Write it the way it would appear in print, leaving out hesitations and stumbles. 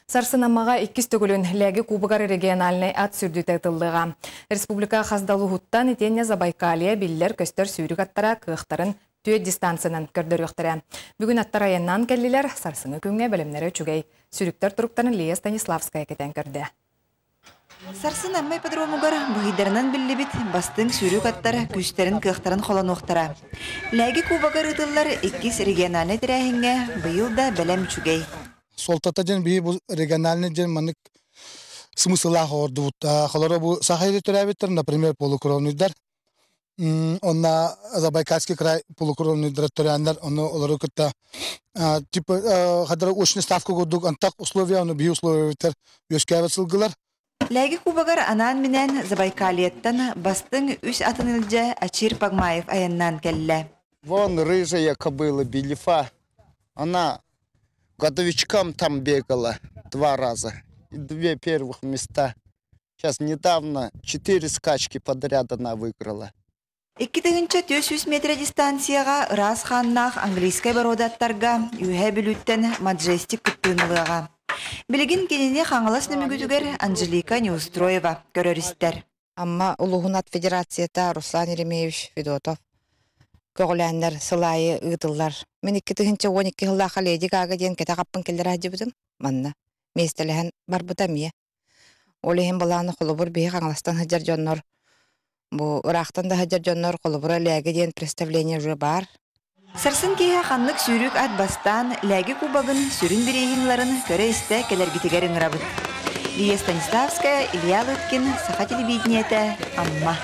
Сарсынамаға 2 төгілін ләгі Кубагар региональный ат сүрдіті тылдыға. Республика хаздалы хуттан итенне Забайкалия биллер көстер сүйрік аттара кықтарын түйет дистанцияның көрдір өқтірі. Бүгін аттар айыннан кәлілер сарсыңы күнге бөлімнері чүгей. Сүйріктер тұрықтарын Лия Станиславская кетен көрді. Сарсын аммай подромугар бұхидарынан білі бит бастың сүйрік аттары күштерін кықтарын қолан оқтыра. Ләгі Кубагар ұтылар 2 региональный тірәхінге бұйыл да бәлем чүгей. Солтата жен бии бу региональный жен манык смысла хорду холоро бу сахали төрәбиттер, например, полукровныйдар. Онна Забайкальский край полукровныйдар төрәндер, оны олары кытта типа хадра очный ставка годук антак условия, оны бии условия битер өскәбет сылгылар. Ләги Кубагар анан менен Забайкалиеттан бастың үс атынылжа Ачир Пагмаев аяннан келле. Вон рыжая кобыла Белифа, она годовичкам там бегала 2 раза. 2 первых места. Сейчас недавно 4 скачки подряд она выиграла. 200 метр дистанцияға Рас ханнақ английскай бародаттарға үйе білуттен Маджестик күттіңіліға. Білігін кенене қаңылас нөмігідігер Анжелика Неустроева көрерістер. Амма Улуғынат Федерацията Руслан Еремеевич Федотов көғіләнлер сылайы ұйтылар. Мен 2-12 жыллаға лейдік ағы ден кәті қаппын келдер әді бұдым. Манна, мейстеліген бар бұда мие. Олеген баланы қолыбыр бейі қаңластан хыджар жоннор. Бұ ұрақтан да хыджар жоннор қолыбыра ләгі ден представление жу бар. Сарсын кейі қанлық сүйрік ат бастан ләгі Кубагын сүрін бірейгінларын көрі істі келергітігерін рабыд. Лия Станиславская, Илья Лыткин, Саха телевидениеті, Амма.